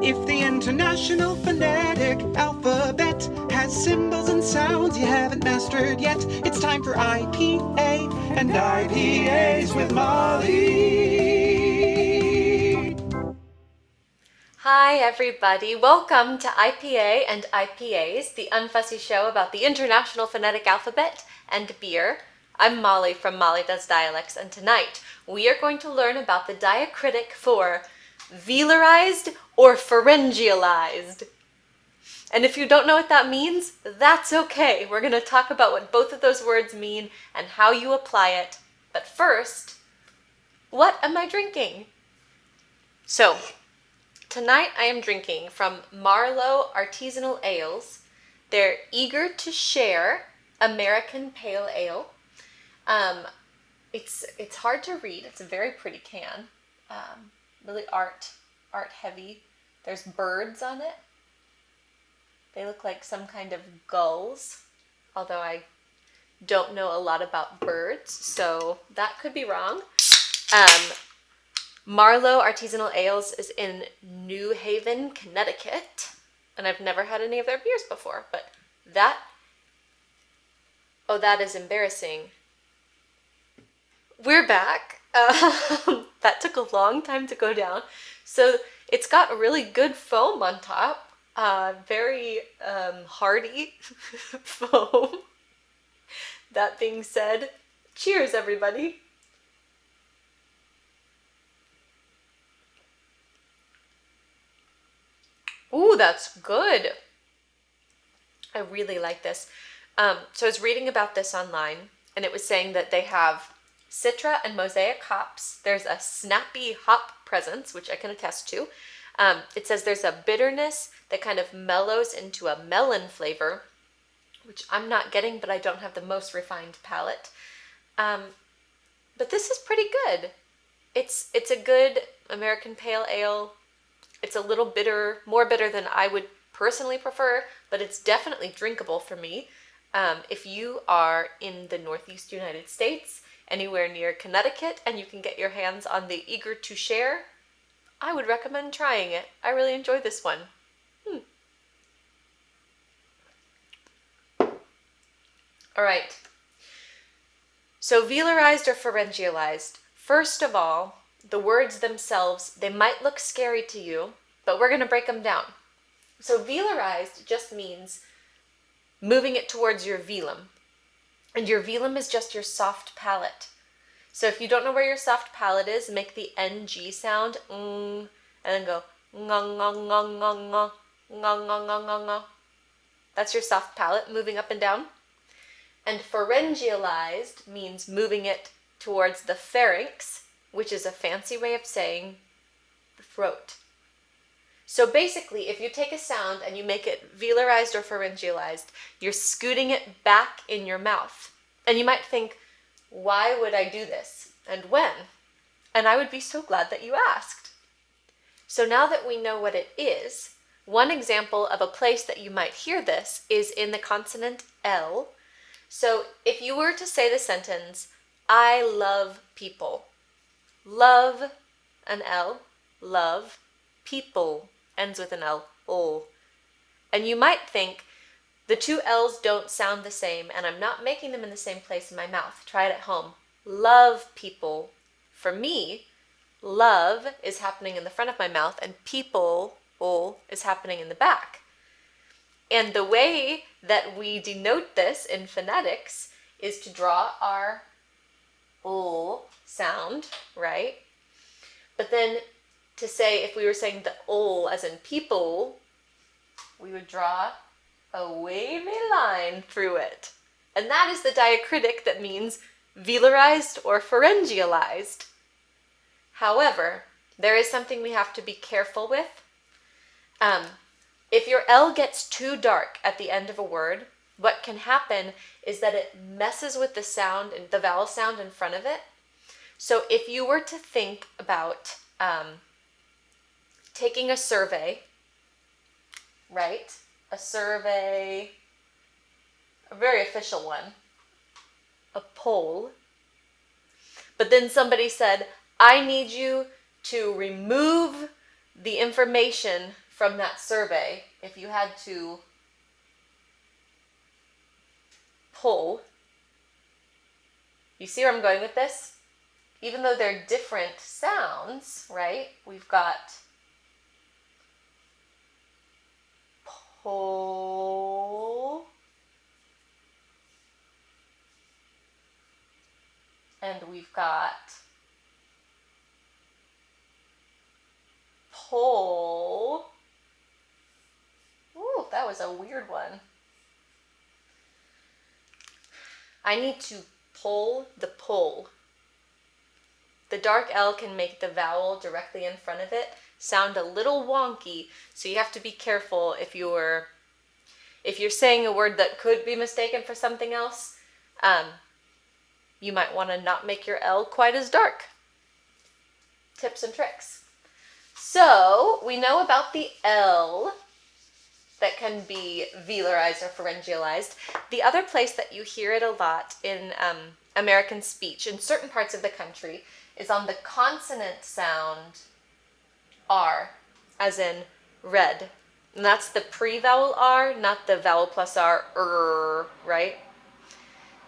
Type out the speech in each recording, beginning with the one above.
If the International Phonetic Alphabet has symbols and sounds you haven't mastered yet, it's time for IPA and IPAs with Molly. Hi everybody, welcome to IPA and IPAs, the unfussy show about the International Phonetic Alphabet and beer. I'm Molly from mollydoesdialects, and tonight we are going to learn about the diacritic for velarized or pharyngealized. And if you don't know what that means, that's okay. We're going to talk about what both of those words mean and how you apply it. But first, what am I drinking? So, tonight I am drinking from Marlowe Artisanal Ales. They're Eager to Share American Pale Ale. It's hard to read. It's a very pretty can. Really art heavy. There's birds on it. They look like some kind of gulls, although I don't know a lot about birds, so that could be wrong. Marlowe Artisanal Ales is in New Haven, Connecticut, and I've never had any of their beers before, but that is embarrassing. We're back. That took a long time to go down. So it's got a really good foam on top, very hearty foam. That being said, cheers everybody. Ooh, that's good. I really like this. So I was reading about this online, and it was saying that they have Citra and Mosaic hops. There's a snappy hop presence, which I can attest to. It says there's a bitterness that kind of mellows into a melon flavor, which I'm not getting, but I don't have the most refined palate. But this is pretty good. It's a good American Pale Ale. It's a little bitter, more bitter than I would personally prefer, but it's definitely drinkable for me. If you are in the Northeast United States, anywhere near Connecticut, and you can get your hands on the Eager to Share, I would recommend trying it. I really enjoy this one. All right. So velarized or pharyngealized. First of all, the words themselves, they might look scary to you, but we're going to break them down. So velarized just means moving it towards your velum. And your velum is just your soft palate. So if you don't know where your soft palate is, make the NG sound, and then go ngong ngong ngong ngong ngong ngong ngong ngong ngong. That's your soft palate moving up and down. And pharyngealized means moving it towards the pharynx, which is a fancy way of saying the throat. So basically, if you take a sound and you make it velarized or pharyngealized, you're scooting it back in your mouth. And you might think, why would I do this? And when? And I would be so glad that you asked. So now that we know what it is, one example of a place that you might hear this is in the consonant L. So if you were to say the sentence, I love people. Love, an L, love, people, ends with an L, ol. And you might think, the two L's don't sound the same, and I'm not making them in the same place in my mouth. Try it at home. Love people. For me, love is happening in the front of my mouth, and people, ol, is happening in the back. And the way that we denote this in phonetics is to draw our ol sound, right? But then to say, if we were saying the ol as in people, we would draw a wavy line through it. And that is the diacritic that means velarized or pharyngealized. However, there is something we have to be careful with. If your L gets too dark at the end of a word, what can happen is that it messes with the sound, the vowel sound in front of it. So if you were to think about taking a survey, right? A survey, a very official one, a poll. But then somebody said, I need you to remove the information from that survey, if you had to pull, you see where I'm going with this? Even though they're different sounds, right? We've got pull and we've got pull. Ooh, that was a weird one. I need to pull the pull. The dark L can make the vowel directly in front of it sound a little wonky, so you have to be careful if you're saying a word that could be mistaken for something else. You might want to not make your L quite as dark. Tips and tricks. So we know about the L that can be velarized or pharyngealized. The other place that you hear it a lot in American speech in certain parts of the country is on the consonant sound R, as in red. And that's the pre-vowel R, not the vowel plus R, right?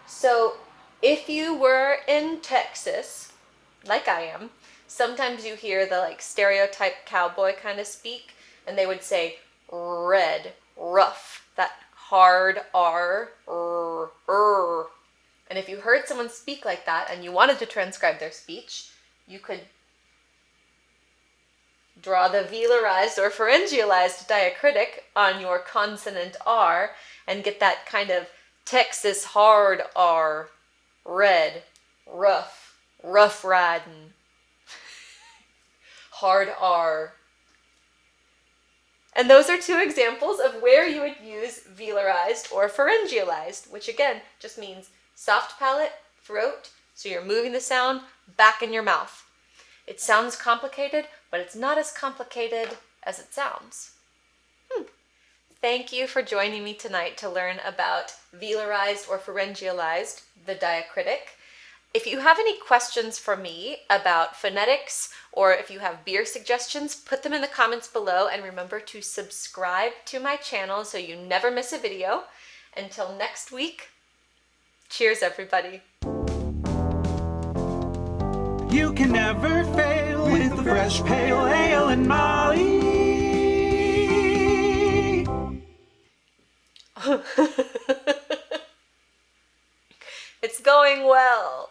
So if you were in Texas, like I am, sometimes you hear the like stereotype cowboy kind of speak, and they would say red, rough, that hard R, And if you heard someone speak like that and you wanted to transcribe their speech, you could draw the velarized or pharyngealized diacritic on your consonant R and get that kind of Texas hard R, red, rough, rough riding, hard R. And those are two examples of where you would use velarized or pharyngealized, which again just means soft palate, throat, so you're moving the sound back in your mouth. It sounds complicated, but it's not as complicated as it sounds. Thank you for joining me tonight to learn about velarized or pharyngealized, the diacritic. If you have any questions for me about phonetics, or if you have beer suggestions, put them in the comments below, and remember to subscribe to my channel so you never miss a video. Until next week, cheers everybody. You can never fail with the fresh pale ale and Molly. It's going well.